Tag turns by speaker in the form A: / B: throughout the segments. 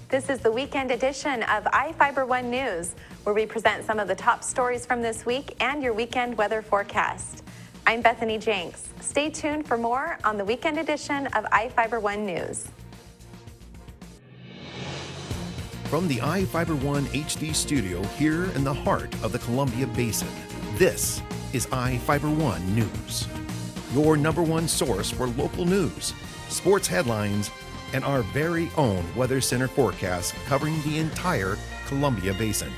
A: This is the weekend edition of iFIBER 1 News, where we present some of the top stories from this week and your weekend weather forecast. I'm Bethany Jenks. Stay tuned for more on the weekend edition of iFIBER 1 News.
B: From the iFIBER 1 HD studio here in the heart of the Columbia Basin, this is iFIBER 1 News. Your number one source for local news, sports headlines, and our very own Weather Center forecast covering the entire Columbia Basin.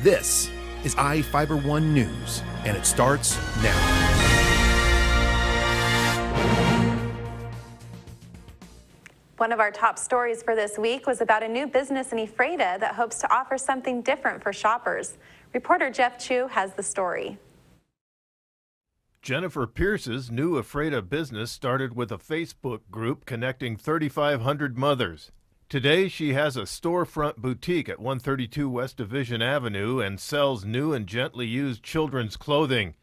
B: This is iFIBER 1 News, and it starts now.
A: One of our top stories for this week was about a new business in Ephrata that hopes to offer something different for shoppers. Reporter Jeff Chu has the story.
C: Jennifer Pierce's new Ephrata business started with a Facebook group connecting 3,500 mothers. Today, she has a storefront boutique at 132 West Division Avenue and sells new and gently used children's clothing.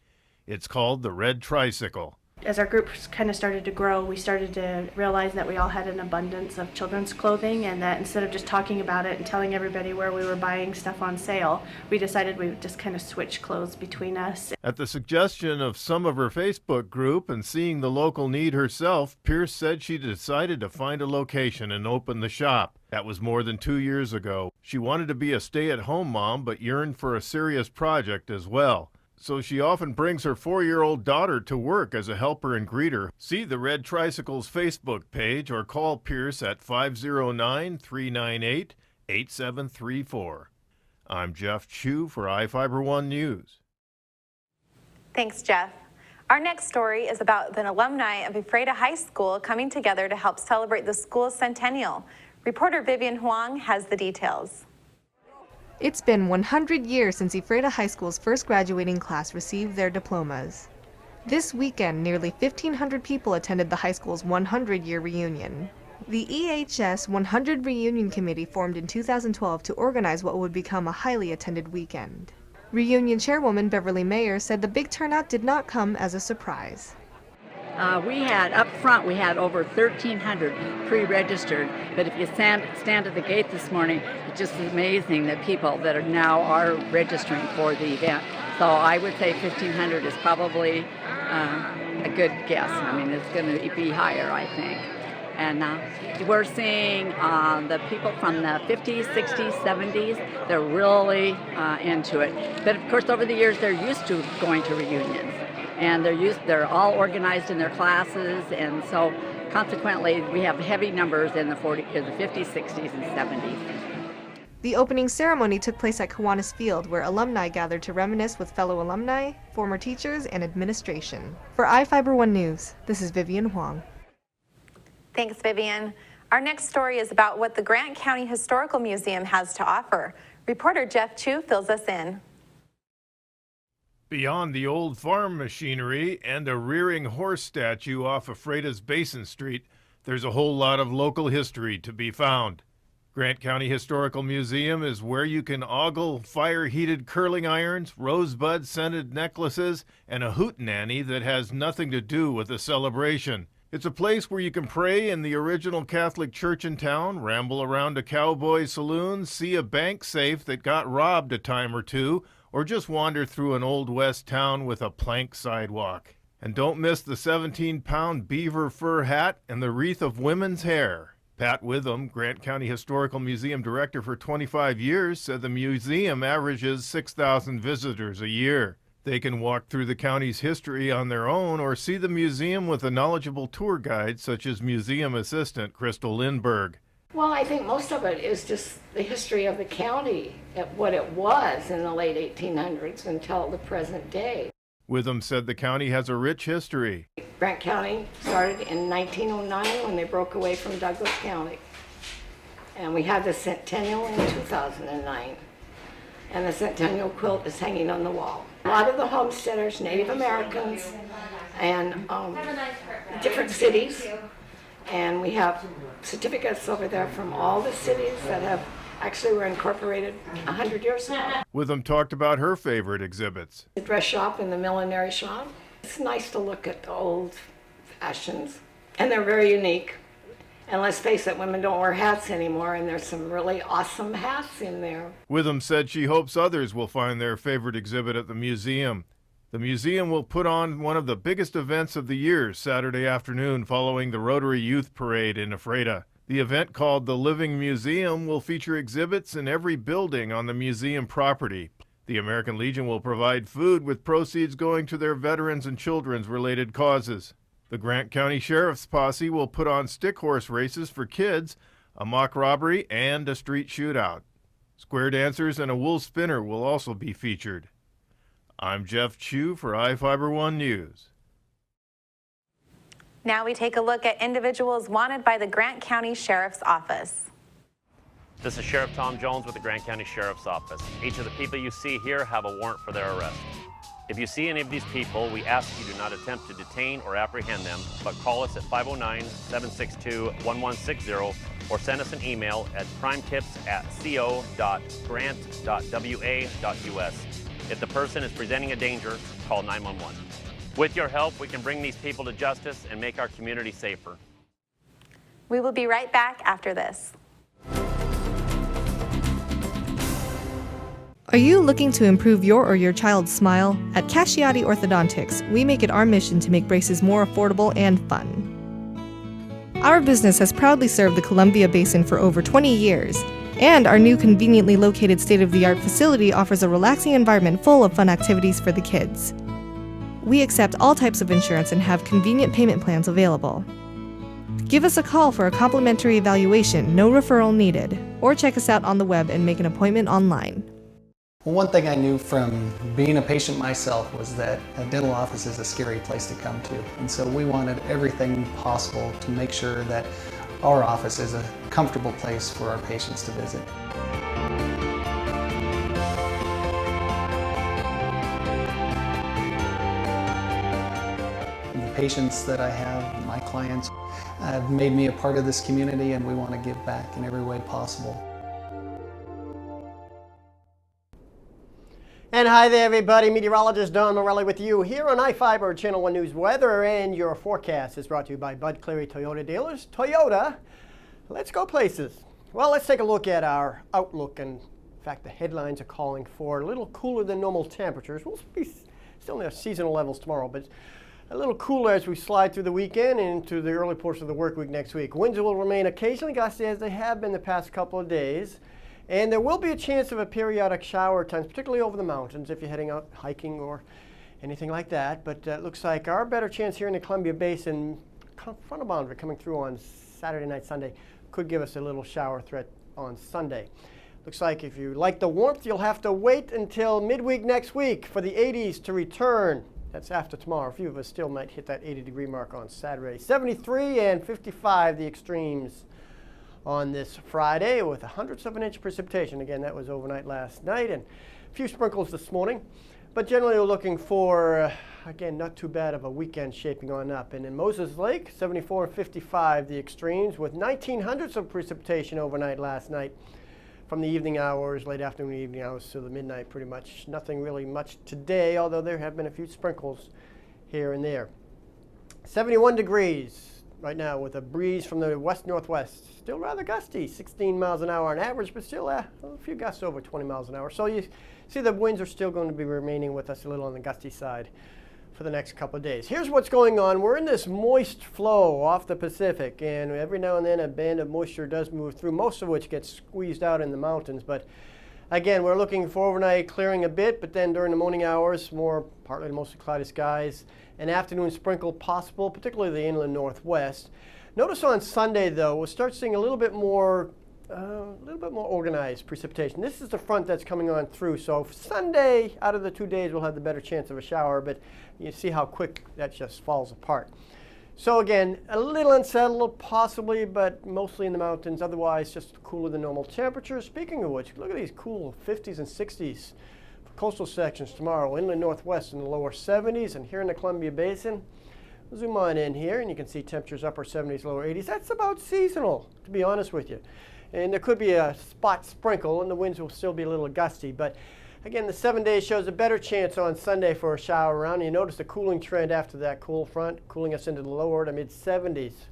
C: It's called the Red Tricycle.
D: As our group kind of started to grow, we started to realize that we all had an abundance of children's clothing, and that instead of just talking about it and telling everybody where we were buying stuff on sale, we decided we would just kind of switch clothes between us.
C: At the suggestion of some of her Facebook group and seeing the local need herself, Pierce said she decided to find a location and open the shop. That was more than 2 years ago. She wanted to be a stay-at-home mom, but yearned for a serious project as well. So she often brings her 4-year-old daughter to work as a helper and greeter. See the Red Tricycle's Facebook page or call Pierce at 509-398-8734. I'm Jeff Chu for iFIBER 1 News.
A: Thanks, Jeff. Our next story is about the alumni of Ephrata High School coming together to help celebrate the school's centennial. Reporter Vivian Huang has the details.
E: It's been 100 years since Ephrata High School's first graduating class received their diplomas. This weekend, nearly 1,500 people attended the high school's 100-year reunion. The EHS 100 Reunion Committee formed in 2012 to organize what would become a highly attended weekend. Reunion Chairwoman Beverly Mayer said the big turnout did not come as a surprise.
F: We had up front, we had over 1,300 pre-registered, but if you stand at the gate this morning, it's just amazing that people that are registering for the event. So I would say 1,500 is probably a good guess. I mean, it's going to be higher, I think. And we're seeing the people from the 50s, 60s, 70s, they're really into it. But of course, over the years, they're used to going to reunions. And they're all organized in their classes, and so consequently we have heavy numbers in the 50s, 60s, and 70s.
E: The opening ceremony took place at Kiwanis Field, where alumni gathered to reminisce with fellow alumni, former teachers, and administration. For iFIBER 1 News, this is Vivian Huang.
A: Thanks, Vivian. Our next story is about what the Grant County Historical Museum has to offer. Reporter Jeff Chu fills us in.
C: Beyond the old farm machinery and a rearing horse statue off Ephrata's Basin Street, there's a whole lot of local history to be found. Grant County Historical Museum is where you can ogle fire-heated curling irons, rosebud-scented necklaces, and a hootenanny that has nothing to do with the celebration. It's a place where you can pray in the original Catholic church in town, ramble around a cowboy saloon, see a bank safe that got robbed a time or two, or just wander through an Old West town with a plank sidewalk. And don't miss the 17-pound beaver fur hat and the wreath of women's hair. Pat Witham, Grant County Historical Museum Director for 25 years, said the museum averages 6,000 visitors a year. They can walk through the county's history on their own or see the museum with a knowledgeable tour guide such as museum assistant Crystal Lindberg.
G: Well, I think most of it is just the history of the county, what it was in the late 1800s until the present day.
C: Witham said the county has a rich history.
G: Grant County started in 1909 when they broke away from Douglas County. And we had the centennial in 2009. And the centennial quilt is hanging on the wall. A lot of the homesteaders, Native Americans, and different cities. And we have certificates over there from all the cities that have actually were incorporated 100 years ago.
C: Witham talked about her favorite exhibits.
G: The dress shop and the millinery shop. It's nice to look at the old fashions, and they're very unique. And let's face it, women don't wear hats anymore, and there's some really awesome hats in there.
C: Witham said she hopes others will find their favorite exhibit at the museum. The museum will put on one of the biggest events of the year Saturday afternoon following the Rotary Youth Parade in Ephrata. The event, called the Living Museum, will feature exhibits in every building on the museum property. The American Legion will provide food with proceeds going to their veterans and children's related causes. The Grant County Sheriff's Posse will put on stick horse races for kids, a mock robbery, and a street shootout. Square dancers and a wool spinner will also be featured. I'm Jeff Chu for iFIBER 1 News.
A: Now we take a look at individuals wanted by the Grant County Sheriff's Office.
H: This is Sheriff Tom Jones with the Grant County Sheriff's Office. Each of the people you see here have a warrant for their arrest. If you see any of these people, we ask you do not attempt to detain or apprehend them, but call us at 509-762-1160 or send us an email at crimetips@co.grant.wa.us. If the person is presenting a danger, call 911. With your help, we can bring these people to justice and make our community safer.
A: We will be right back after this.
E: Are you looking to improve your or your child's smile? At Casciati Orthodontics, we make it our mission to make braces more affordable and fun. Our business has proudly served the Columbia Basin for over 20 years, and our new conveniently located state-of-the-art facility offers a relaxing environment full of fun activities for the kids. We accept all types of insurance and have convenient payment plans available. Give us a call for a complimentary evaluation, no referral needed, or check us out on the web and make an appointment online.
I: Well, one thing I knew from being a patient myself was that a dental office is a scary place to come to. And so we wanted everything possible to make sure that our office is a comfortable place for our patients to visit. The patients that I have, my clients, have made me a part of this community, and we want to give back in every way possible.
J: And hi there, everybody. Meteorologist Don Morelli with you here on iFIBER Channel 1 News Weather, and your forecast is brought to you by Bud Cleary Toyota Dealers. Toyota, let's go places. Well, let's take a look at our outlook, and in fact, the headlines are calling for a little cooler than normal temperatures. We'll be still near seasonal levels tomorrow, but a little cooler as we slide through the weekend and into the early portion of the work week next week. Winds will remain occasionally gusty as they have been the past couple of days. And there will be a chance of a periodic shower at times, particularly over the mountains if you're heading out hiking or anything like that. But it looks like our better chance here in the Columbia Basin, front of boundary coming through on Saturday night, Sunday, could give us a little shower threat on Sunday. Looks like if you like the warmth, you'll have to wait until midweek next week for the 80s to return. That's after tomorrow. A few of us still might hit that 80-degree mark on Saturday. 73 and 55, the extremes on this Friday, with 1/100 of an inch precipitation. Again, that was overnight last night, and a few sprinkles this morning. But generally, we're looking for, again, not too bad of a weekend shaping on up. And in Moses Lake, 74 and 55, the extremes, with 19/100 of precipitation overnight last night. From the evening hours, late afternoon, evening hours to the midnight, pretty much. Nothing really much today, although there have been a few sprinkles here and there. 71 degrees. Right now with a breeze from the west-northwest. Still rather gusty, 16 miles an hour on average, but still a few gusts over 20 miles an hour. So you see the winds are still going to be remaining with us a little on the gusty side for the next couple of days. Here's what's going on. We're in this moist flow off the Pacific, and every now and then a band of moisture does move through, most of which gets squeezed out in the mountains. But again, we're looking for overnight clearing a bit, but then during the morning hours, more partly to mostly cloudy skies. An afternoon sprinkle possible, particularly the inland northwest. Notice on Sunday, though, we'll start seeing a little bit more organized precipitation. This is the front that's coming on through. So Sunday, out of the 2 days, we'll have the better chance of a shower, but you see how quick that just falls apart. So again, a little unsettled possibly, but mostly in the mountains. Otherwise, just cooler than normal temperatures. Speaking of which, look at these cool 50s and 60s. Coastal sections tomorrow, inland northwest in the lower 70s, and here in the Columbia Basin, zoom on in here and you can see temperatures upper 70s, lower 80s. That's about seasonal, to be honest with you. And there could be a spot sprinkle and the winds will still be a little gusty, but again, the 7 days shows a better chance on Sunday for a shower around. You notice the cooling trend after that cool front, cooling us into the lower to mid 70s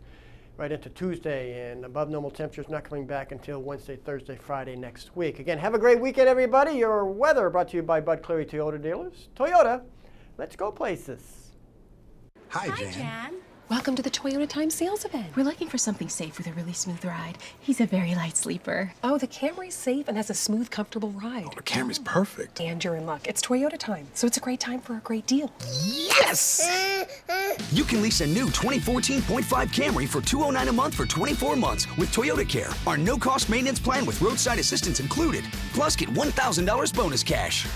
J: right into Tuesday, and above normal temperatures not coming back until Wednesday, Thursday, Friday next week. Again, have a great weekend, everybody. Your weather brought to you by Bud Cleary Toyota dealers. Toyota, let's go places.
K: Hi, Jan.
L: Welcome to the Toyota Time sales event. We're looking for something safe with a really smooth ride. He's a very light sleeper. Oh, the Camry's safe and has a smooth, comfortable ride.
K: Oh, the Camry's perfect.
L: And you're in luck. It's Toyota Time, so it's a great time for a great deal.
M: Yes! You can lease a new 2014.5 Camry for $209 a month for 24 months with Toyota Care, our no-cost maintenance plan with roadside assistance included. Plus, get $1,000 bonus cash.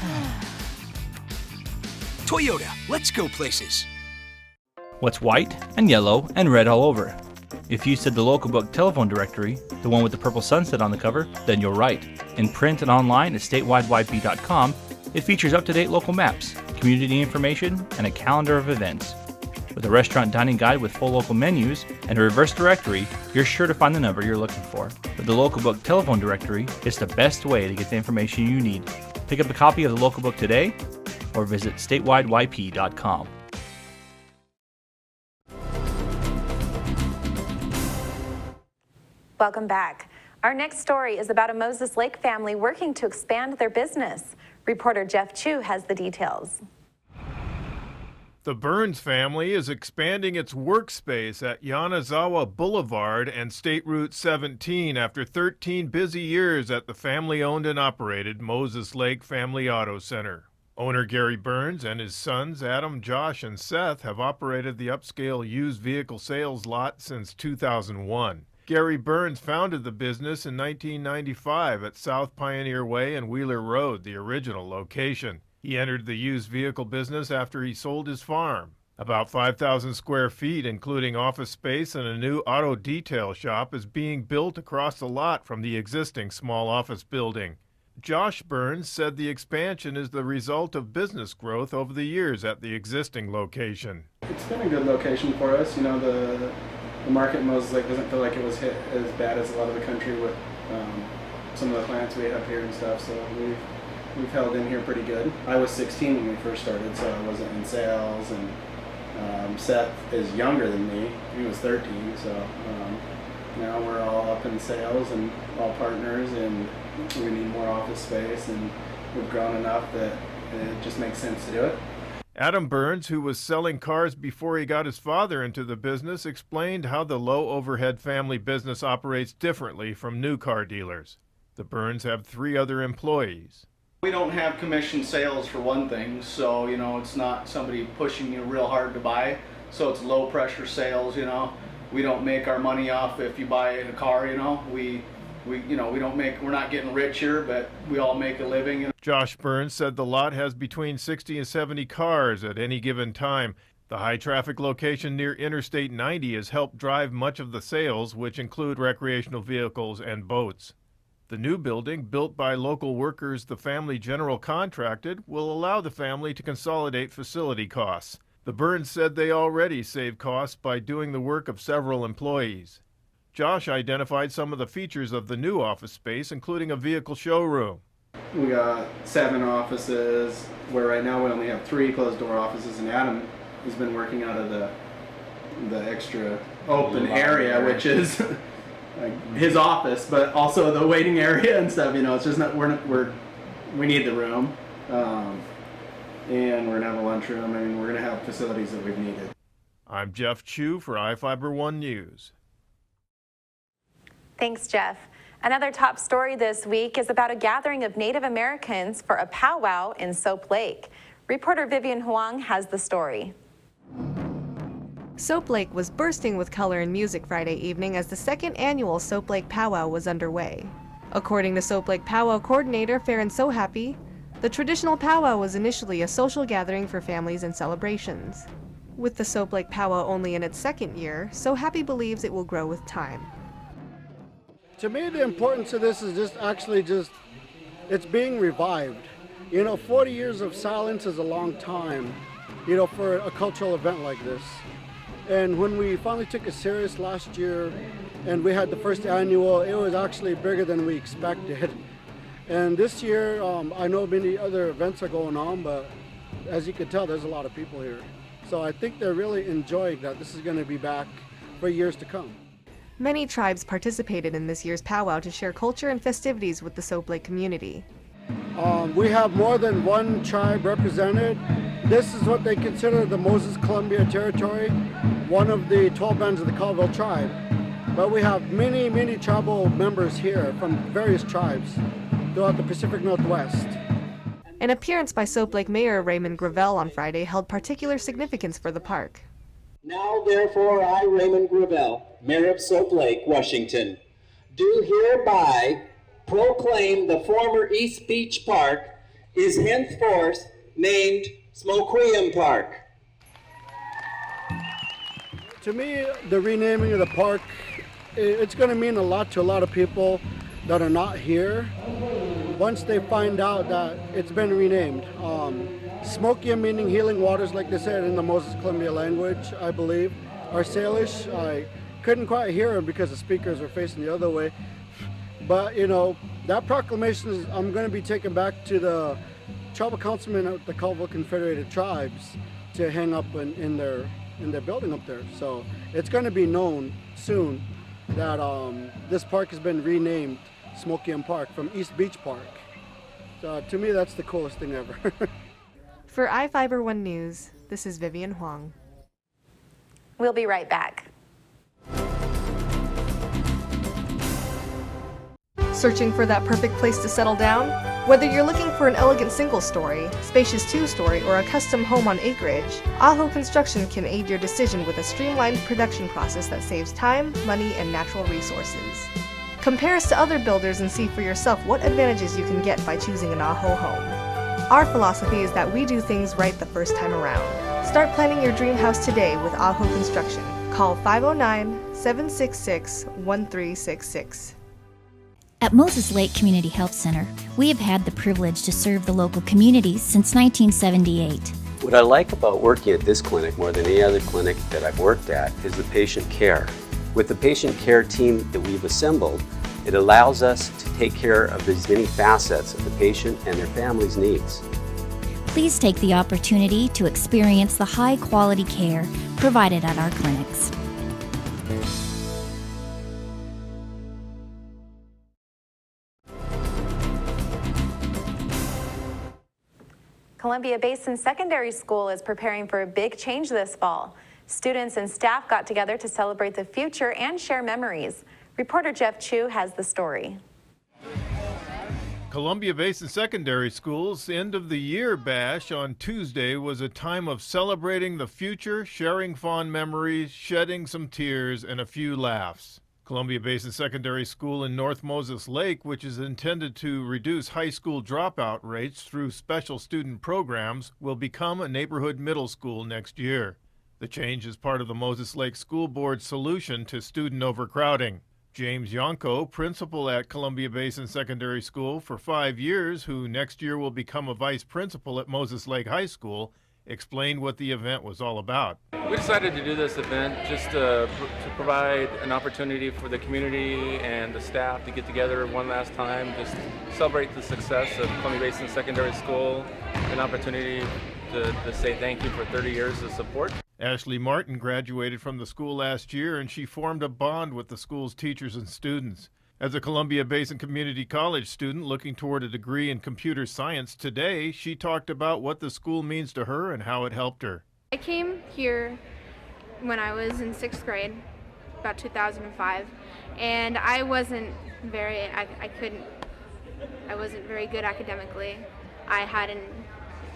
M: Toyota, let's go places.
N: What's white and yellow and red all over? If you said the local book telephone directory, the one with the purple sunset on the cover, then you're right. In print and online at statewideyp.com, it features up-to-date local maps, community information, and a calendar of events. With a restaurant dining guide with full local menus and a reverse directory, you're sure to find the number you're looking for. With the local book telephone directory, it's the best way to get the information you need. Pick up a copy of the local book today or visit statewideyp.com.
A: Welcome back. Our next story is about a Moses Lake family working to expand their business. Reporter Jeff Chu has the details.
C: The Burns family is expanding its workspace at Yanazawa Boulevard and State Route 17 after 13 busy years at the family-owned and operated Moses Lake Family Auto Center. Owner Gary Burns and his sons Adam, Josh, and Seth have operated the upscale used vehicle sales lot since 2001. Gary Burns founded the business in 1995 at South Pioneer Way and Wheeler Road, the original location. He entered the used vehicle business after he sold his farm. About 5,000 square feet, including office space and a new auto detail shop, is being built across the lot from the existing small office building. Josh Burns said the expansion is the result of business growth over the years at the existing location.
O: It's been a good location for us. You know, the market in Moses Lake doesn't feel like it was hit as bad as a lot of the country with some of the plants we have here and stuff, so we've held in here pretty good. I was 16 when we first started, so I wasn't in sales, and Seth is younger than me. He was 13, so now we're all up in sales and all partners, and we need more office space, and we've grown enough that it just makes sense to do it.
C: Adam Burns, who was selling cars before he got his father into the business, explained how the low-overhead family business operates differently from new car dealers. The Burns have 3 other employees.
O: We don't have commission sales for one thing, so you know it's not somebody pushing you real hard to buy. So it's low pressure sales. You know, we don't make our money off if you buy a car. You know, we don't make. We're not getting rich here, but we all make a living. You know?
C: Josh Burns said the lot has between 60 and 70 cars at any given time. The high-traffic location near Interstate 90 has helped drive much of the sales, which include recreational vehicles and boats. The new building, built by local workers the family general contracted, will allow the family to consolidate facility costs. The Burns said they already save costs by doing the work of several employees. Josh identified some of the features of the new office space, including a vehicle showroom.
O: We got 7 offices, where right now we only have 3 closed-door offices, and Adam has been working out of the extra open area, which is like his office, but also the waiting area and stuff. You know, it's just not we need the room, and we're gonna have a lunchroom, and we're gonna have facilities that we've needed.
C: I'm Jeff Chu for iFIBER 1 News.
A: Thanks, Jeff. Another top story this week is about a gathering of Native Americans for a powwow in Soap Lake. Reporter Vivian Huang has the story.
E: Soap Lake was bursting with color and music Friday evening as the 2nd annual Soap Lake Powwow was underway. According to Soap Lake Powwow coordinator Farron So Happy, the traditional powwow was initially a social gathering for families and celebrations. With the Soap Lake Powwow only in its 2nd year, So Happy believes it will grow with time.
P: To me, the importance of this is it's being revived. You know, 40 years of silence is a long time, you know, for a cultural event like this. And when we finally took it serious last year and we had the 1st annual, it was actually bigger than we expected. And this year, I know many other events are going on, but as you can tell, there's a lot of people here. So I think they're really enjoying that this is going to be back for years to come.
E: Many tribes participated in this year's powwow to share culture and festivities with the Soap Lake community.
P: We have more than one tribe represented. This is what they consider the Moses Columbia territory, one of the 12 bands of the Colville tribe. But we have many, many tribal members here from various tribes throughout the Pacific Northwest.
E: An appearance by Soap Lake Mayor Raymond Gravel on Friday held particular significance for the park.
Q: Now, therefore, I, Raymond Gravel, Mayor of Soap Lake, Washington, do hereby proclaim the former East Beach Park is henceforth named Smoqueam Park.
P: To me, the renaming of the park, it's going to mean a lot to a lot of people that are not here once they find out that it's been renamed. Smoqueam meaning healing waters, like they said in the Moses Columbia language, I believe. Our Salish, I couldn't quite hear them because the speakers were facing the other way. But, you know, that proclamation is, I'm going to be taken back to the tribal councilmen of the Colville Confederated Tribes to hang up in their building up there. So it's going to be known soon that this park has been renamed Smoqueam Park from East Beach Park. So to me, that's the coolest thing ever.
E: For iFIBER 1 News, this is Vivian Huang.
A: We'll be right back.
E: Searching for that perfect place to settle down? Whether you're looking for an elegant single-story, spacious two-story, or a custom home on acreage, Aho Construction can aid your decision with a streamlined production process that saves time, money, and natural resources. Compare us to other builders and see for yourself what advantages you can get by choosing an Aho home. Our philosophy is that we do things right the first time around. Start planning your dream house today with Aho Construction. Call 509-766-1366.
R: At Moses Lake Community Health Center, we have had the privilege to serve the local communities since 1978.
S: What I like about working at this clinic more than any other clinic that I've worked at is the patient care. With the patient care team that we've assembled, it allows us to take care of these many facets of the patient and their family's needs.
R: Please take the opportunity to experience the high-quality care provided at our clinics.
A: Columbia Basin Secondary School is preparing for a big change this fall. Students and staff got together to celebrate the future and share memories. Reporter Jeff Chu has the story.
C: Columbia Basin Secondary School's end of the year bash on Tuesday was a time of celebrating the future, sharing fond memories, shedding some tears, and a few laughs. Columbia Basin Secondary School in North Moses Lake, which is intended to reduce high school dropout rates through special student programs, will become a neighborhood middle school next year. The change is part of the Moses Lake School Board's solution to student overcrowding. James Yonko, principal at Columbia Basin Secondary School for 5 years, who next year will become a vice principal at Moses Lake High School, explained what the event was all about.
T: We decided to do this event just to provide an opportunity for the community and the staff to get together one last time, just celebrate the success of Columbia Basin Secondary School, an opportunity to say thank you for 30 years of support.
C: Ashley Martin graduated from the school last year, and she formed a bond with the school's teachers and students. As a Columbia Basin Community College student looking toward a degree in computer science today, she talked about what the school means to her and how it helped her.
U: I came here when I was in 6th grade, about 2005, and I wasn't very good academically. I had a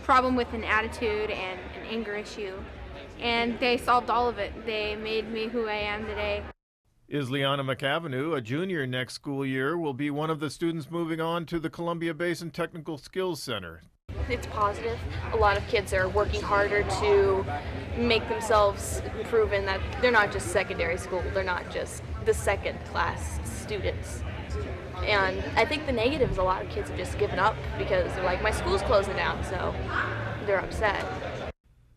U: problem with an attitude and an anger issue, and they solved all of it. They made me who I am today.
C: Isliana McAvenue, a junior next school year, will be one of the students moving on to the Columbia Basin Technical Skills Center.
V: It's positive. A lot of kids are working harder to make themselves proven that they're not just secondary school, they're not just the second class students. And I think the negative is a lot of kids have just given up because they're like, my school's closing down, so they're upset.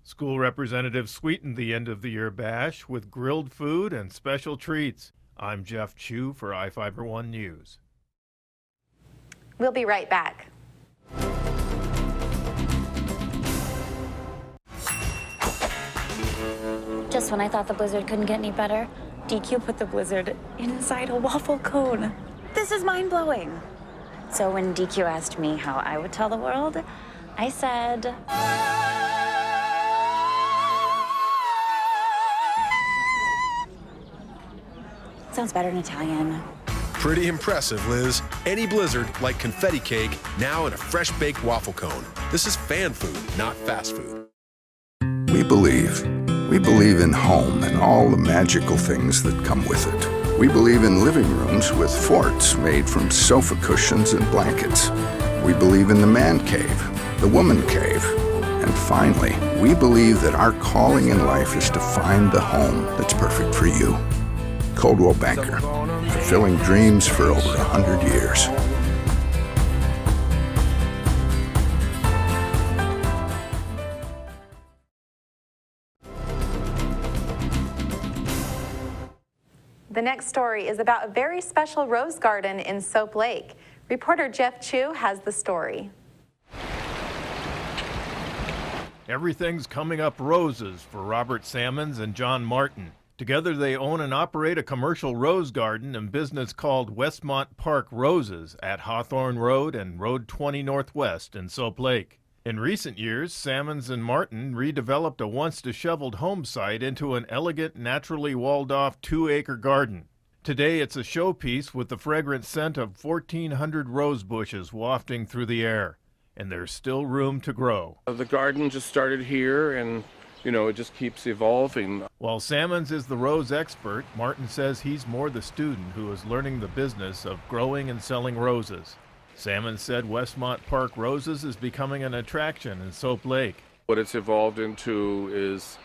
C: School representatives sweetened the end of the year bash with grilled food and special treats. I'm Jeff Chu for iFIBER 1 News.
A: We'll be right back.
W: Just when I thought the blizzard couldn't get any better,
B: DQ put the blizzard inside a waffle cone. This is mind-blowing. So when DQ asked me how I would tell the world, I said... Sounds better in Italian.
D: Pretty impressive, Liz. Any blizzard, like confetti cake, now in a fresh-baked waffle cone. This is fan food, not fast food.
K: We believe in home and all the magical things that come with it. We believe in living rooms with forts made from sofa cushions and blankets. We believe in the man cave, the woman cave. And finally, we believe that our calling in life is to find the home that's perfect for you. Coldwell Banker, fulfilling dreams for over 100 years.
A: The next story is about a very special rose garden in Soap Lake. Reporter Jeff Chu has the story.
C: Everything's coming up roses for Robert Salmons and John Martin. Together they own and operate a commercial rose garden and business called Westmont Park Roses at Hawthorne Road and Road 20 Northwest in Soap Lake. In recent years, Salmons and Martin redeveloped a once-disheveled home site into an elegant, naturally walled-off 2-acre garden. Today it's a showpiece with the fragrant scent of 1,400 rose bushes wafting through the air. And there's still room to grow.
W: The garden just started here, and it just keeps evolving.
C: While Salmons is the rose expert, Martin says he's more the student who is learning the business of growing and selling roses. Salmons said Westmont Park Roses is becoming an attraction in Soap Lake.
W: What it's evolved into is,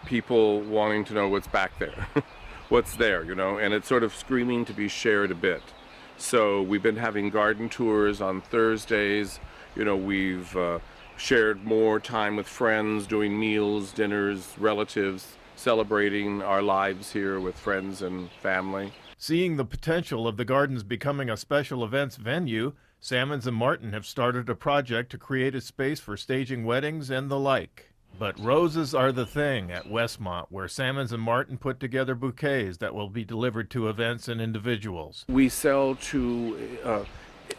W: people wanting to know what's back there, what's there, and it's sort of screaming to be shared a bit. So we've been having garden tours on Thursdays. We've shared more time with friends, doing meals, dinners, relatives, celebrating our lives here with friends and family.
C: Seeing the potential of the gardens becoming a special events venue, Salmons and Martin have started a project to create a space for staging weddings and the like. But roses are the thing at Westmont, where Salmons and Martin put together bouquets that will be delivered to events and individuals.
W: We sell to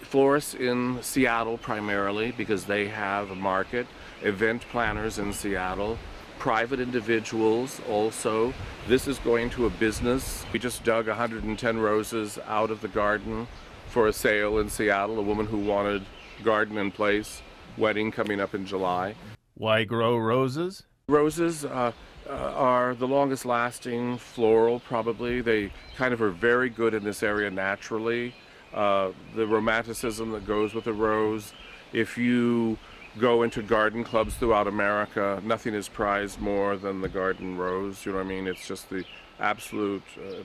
W: florists in Seattle primarily because they have a market, event planners in Seattle, private individuals also. This is going to a business. We just dug 110 roses out of the garden for a sale in Seattle, a woman who wanted garden in place, wedding coming up in July.
C: Why grow roses?
W: Roses are the longest lasting floral probably. They kind of are very good in this area naturally. The romanticism that goes with a rose. If you go into garden clubs throughout America, nothing is prized more than the garden rose. You know what I mean? It's just the absolute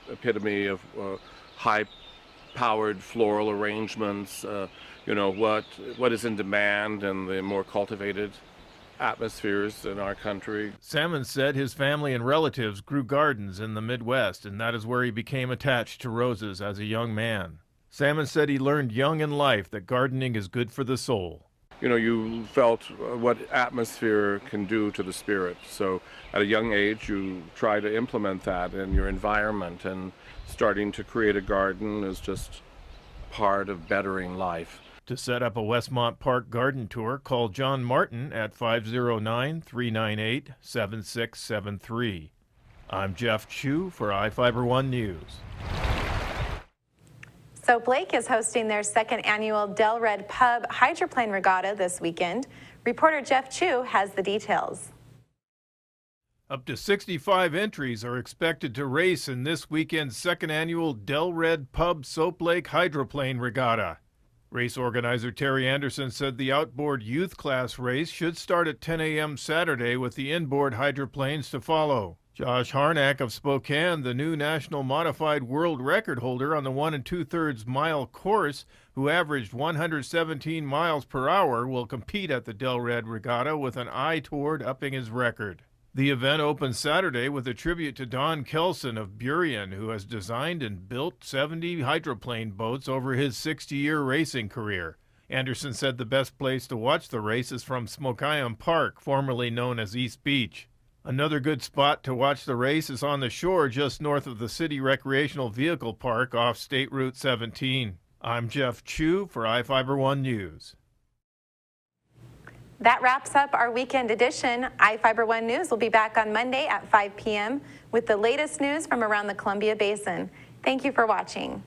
W: epitome of high-powered floral arrangements. What is in demand and the more cultivated atmospheres in our country.
C: Salmons said his family and relatives grew gardens in the Midwest, and that is where he became attached to roses as a young man. Salmons said he learned young in life that gardening is good for the soul.
W: You felt what atmosphere can do to the spirit. So at a young age, you try to implement that in your environment, and starting to create a garden is just part of bettering life.
C: To set up a Westmont Park garden tour, call John Martin at 509-398-7673. I'm Jeff Chu for iFIBER 1 News.
A: Soap Lake is hosting their second annual Del Red Pub Hydroplane Regatta this weekend. Reporter Jeff Chu has the details.
C: Up to 65 entries are expected to race in this weekend's second annual Del Red Pub Soap Lake Hydroplane Regatta. Race organizer Terry Anderson said the outboard youth class race should start at 10 a.m. Saturday with the inboard hydroplanes to follow. Josh Harnack of Spokane, the new national modified world record holder on the 1 2/3 mile course, who averaged 117 miles per hour, will compete at the Del Red Regatta with an eye toward upping his record. The event opens Saturday with a tribute to Don Kelson of Burien, who has designed and built 70 hydroplane boats over his 60-year racing career. Anderson said the best place to watch the race is from Smokeyam Park, formerly known as East Beach. Another good spot to watch the race is on the shore just north of the City Recreational Vehicle Park off State Route 17. I'm Jeff Chu for iFIBER 1 News.
A: That wraps up our weekend edition. iFIBER 1 News will be back on Monday at 5 p.m. with the latest news from around the Columbia Basin. Thank you for watching.